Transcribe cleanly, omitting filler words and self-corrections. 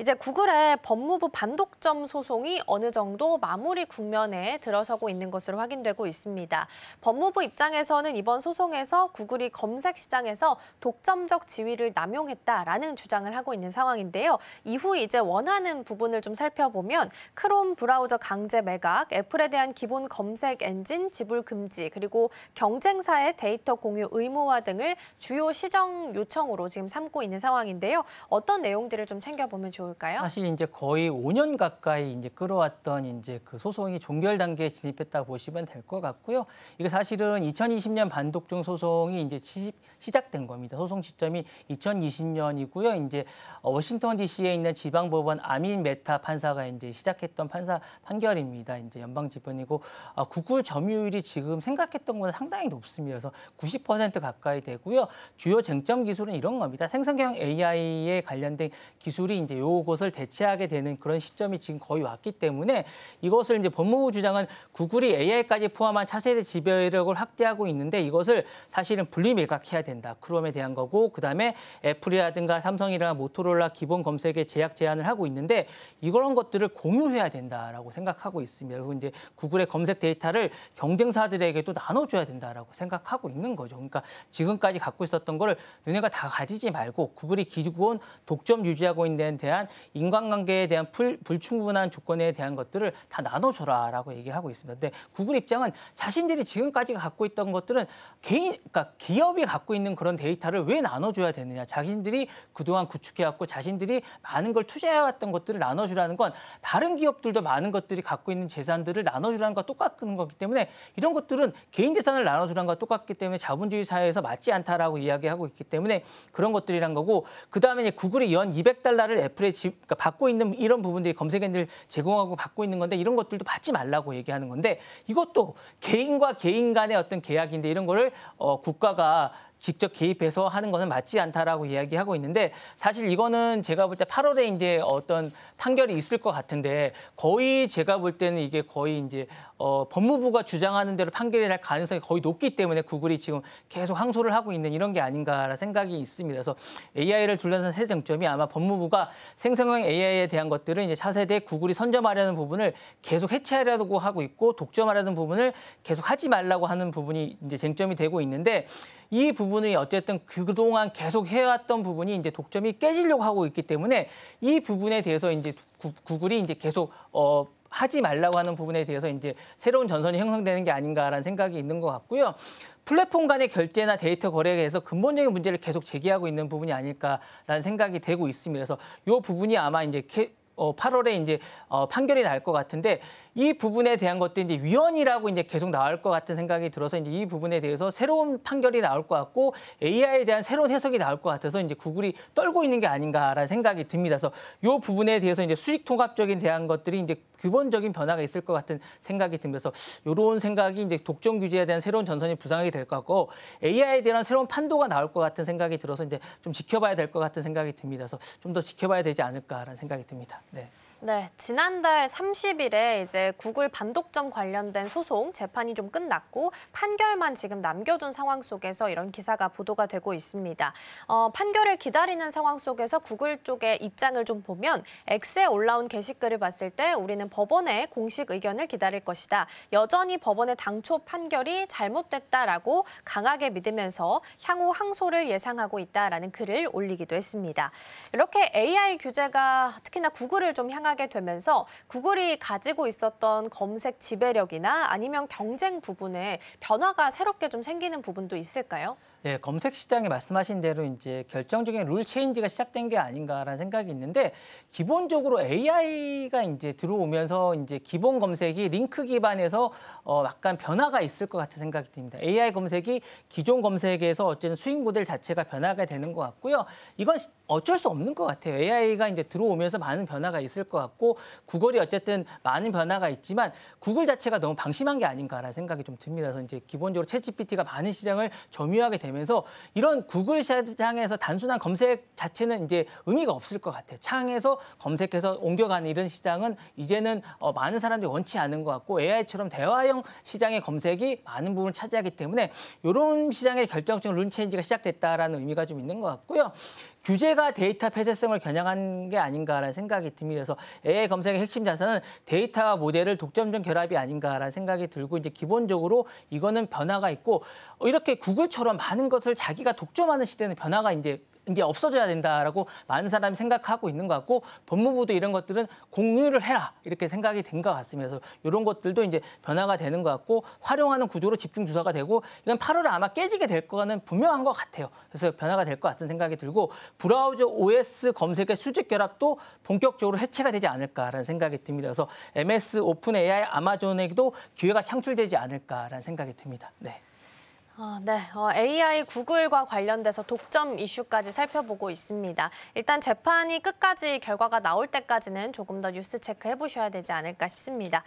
이제 구글의 법무부 반독점 소송이 어느 정도 마무리 국면에 들어서고 있는 것으로 확인되고 있습니다. 법무부 입장에서는 이번 소송에서 구글이 검색 시장에서 독점적 지위를 남용했다라는 주장을 하고 있는 상황인데요. 이후 이제 원하는 부분을 좀 살펴보면 크롬 브라우저 강제 매각, 애플에 대한 기본 검색 엔진 지불 금지, 그리고 경쟁사의 데이터 공유 의무화 등을 주요 시정 요청으로 지금 삼고 있는 상황인데요. 어떤 내용들을 좀 챙겨보면 좋을까요? 사실 이제 거의 5년 가까이 이제 끌어왔던 이제 그 소송이 종결 단계에 진입했다 보시면 될 것 같고요. 이게 사실은 2020년 반독점 소송이 이제 시작된 겁니다. 소송 시점이 2020년이고요. 이제 워싱턴 DC에 있는 지방법원 아민 메타 판사가 이제 시작했던 판결입니다. 이제 연방지법이고 구글 점유율이 지금 생각했던 것보다 상당히 높습니다. 그래서 90% 가까이 되고요. 주요 쟁점 기술은 이런 겁니다. 생성형 AI에 관련된 기술이 이제 요것을 대체하게 되는 그런 시점이 지금 거의 왔기 때문에 이것을 이제 법무부 주장은 구글이 AI까지 포함한 차세대 지배력을 확대하고 있는데 이것을 사실은 분리 매각해야 된다. 크롬에 대한 거고 그다음에 애플이라든가 삼성이나 모토로라 기본 검색에 제약 제한을 하고 있는데 이런 것들을 공유해야 된다라고 생각하고 있습니다. 그리고 이제 구글의 검색 데이터를 경쟁사들에게도 나눠줘야 된다라고 생각하고 있는 거죠. 그러니까 지금까지 갖고 있었던 거를 너네가 다 가지지 말고 구글이 기본 독점 유지하고 있는 데에 대한 인간관계에 대한 불충분한 조건에 대한 것들을 다 나눠줘라라고 얘기하고 있습니다. 근데 구글 입장은 자신들이 지금까지 갖고 있던 것들은 그러니까 기업이 갖고 있는 그런 데이터를 왜 나눠줘야 되느냐. 자신들이 그동안 구축해왔고 자신들이 많은 걸 투자해왔던 것들을 나눠주라는 건 다른 기업들도 많은 것들이 갖고 있는 재산들을 나눠주라는 것과 똑같은 거기 때문에 이런 것들은 개인 재산을 나눠주라는 것과 똑같기 때문에 자본주의 사회에서 맞지 않다라고 이야기하고 있기 때문에 그런 것들이란 거고 그다음에 이제 구글이 연 $200를 애플에 그러니까 받고 있는 이런 부분들이 검색 엔진을 제공하고 받고 있는 건데 이런 것들도 받지 말라고 얘기하는 건데 이것도 개인과 개인 간의 어떤 계약인데 이런 거를 국가가 직접 개입해서 하는 것은 맞지 않다라고 이야기하고 있는데 사실 이거는 제가 볼 때 8월에 이제 어떤 판결이 있을 것 같은데 거의 제가 볼 때는 이게 거의 이제 법무부가 주장하는 대로 판결이 날 가능성이 거의 높기 때문에 구글이 지금 계속 항소를 하고 있는 이런 게 아닌가라는 생각이 있습니다. 그래서 AI를 둘러싼 세 쟁점이 아마 법무부가 생성형 AI에 대한 것들을 이제 차세대 구글이 선점하려는 부분을 계속 해체하려고 하고 있고 독점하려는 부분을 계속 하지 말라고 하는 부분이 이제 쟁점이 되고 있는데 이 부분이 어쨌든 그동안 계속 해왔던 부분이 이제 독점이 깨지려고 하고 있기 때문에 이 부분에 대해서 이제 구글이 이제 계속 하지 말라고 하는 부분에 대해서 이제 새로운 전선이 형성되는 게 아닌가라는 생각이 있는 것 같고요. 플랫폼 간의 결제나 데이터 거래에 대해서 근본적인 문제를 계속 제기하고 있는 부분이 아닐까라는 생각이 되고 있습니다. 그래서 이 부분이 아마 이제 8월에 이제 판결이 날 것 같은데 이 부분에 대한 것도 이제 위헌이라고 이제 계속 나올 것 같은 생각이 들어서 이제 이 부분에 대해서 새로운 판결이 나올 것 같고 AI에 대한 새로운 해석이 나올 것 같아서 이제 구글이 떨고 있는 게 아닌가라는 생각이 듭니다. 그래서 이 부분에 대해서 이제 수직 통합적인 대한 것들이 이제 기본적인 변화가 있을 것 같은 생각이 들면서 이런 생각이 이제 독점 규제에 대한 새로운 전선이 부상하게 될 것 같고 AI에 대한 새로운 판도가 나올 것 같은 생각이 들어서 이제 좀 지켜봐야 될 것 같은 생각이 듭니다. 그래서 좀 더 지켜봐야 되지 않을까라는 생각이 듭니다. 네. 네, 지난달 30일에 이제 구글 반독점 관련된 소송 재판이 좀 끝났고 판결만 지금 남겨둔 상황 속에서 이런 기사가 보도가 되고 있습니다. 판결을 기다리는 상황 속에서 구글 쪽의 입장을 좀 보면 X에 올라온 게시글을 봤을 때 우리는 법원의 공식 의견을 기다릴 것이다. 여전히 법원의 당초 판결이 잘못됐다라고 강하게 믿으면서 향후 항소를 예상하고 있다라는 글을 올리기도 했습니다. 이렇게 AI 규제가 특히나 구글을 좀 향하게 되면서 구글이 가지고 있었던 검색 지배력이나 아니면 경쟁 부분에 변화가 새롭게 좀 생기는 부분도 있을까요? 네, 검색 시장에 말씀하신 대로 이제 결정적인 룰 체인지가 시작된 게 아닌가라는 생각이 있는데 기본적으로 AI가 이제 들어오면서 이제 기본 검색이 링크 기반에서 약간 변화가 있을 것 같은 생각이 듭니다. AI 검색이 기존 검색에서 어쨌든 수익 모델 자체가 변화가 되는 것 같고요. 이건 어쩔 수 없는 것 같아요. AI가 이제 들어오면서 많은 변화가 있을 것 같고 구글이 어쨌든 많은 변화가 있지만 구글 자체가 너무 방심한 게 아닌가라는 생각이 좀 듭니다. 그래서 이제 기본적으로 챗GPT가 많은 시장을 점유하게 되면서 이런 구글 시장에서 단순한 검색 자체는 이제 의미가 없을 것 같아요. 창에서 검색해서 옮겨가는 이런 시장은 이제는 많은 사람들이 원치 않은 것 같고 AI처럼 대화형 시장의 검색이 많은 부분을 차지하기 때문에 이런 시장의 결정적인 룰 체인지가 시작됐다라는 의미가 좀 있는 것 같고요. 규제가 데이터 폐쇄성을 겨냥한 게 아닌가라는 생각이 듭니다. 그래서 AI 검색의 핵심 자산은 데이터와 모델을 독점적 결합이 아닌가라는 생각이 들고 이제 기본적으로 이거는 변화가 있고 이렇게 구글처럼 많은 것을 자기가 독점하는 시대는 변화가 이제 없어져야 된다라고 많은 사람이 생각하고 있는 것 같고 법무부도 이런 것들은 공유를 해라 이렇게 생각이 된 것 같습니다. 그래서 이런 것들도 이제 변화가 되는 것 같고 활용하는 구조로 집중 주사가 되고 이건 8월에 아마 깨지게 될 거는 분명한 것 같아요. 그래서 변화가 될 것 같은 생각이 들고 브라우저 OS 검색의 수직 결합도 본격적으로 해체가 되지 않을까라는 생각이 듭니다. 그래서 MS, 오픈 AI, 아마존에게도 기회가 창출되지 않을까라는 생각이 듭니다. 네. 네, AI 구글과 관련돼서 독점 이슈까지 살펴보고 있습니다. 일단 재판이 끝까지 결과가 나올 때까지는 조금 더 뉴스 체크해 보셔야 되지 않을까 싶습니다.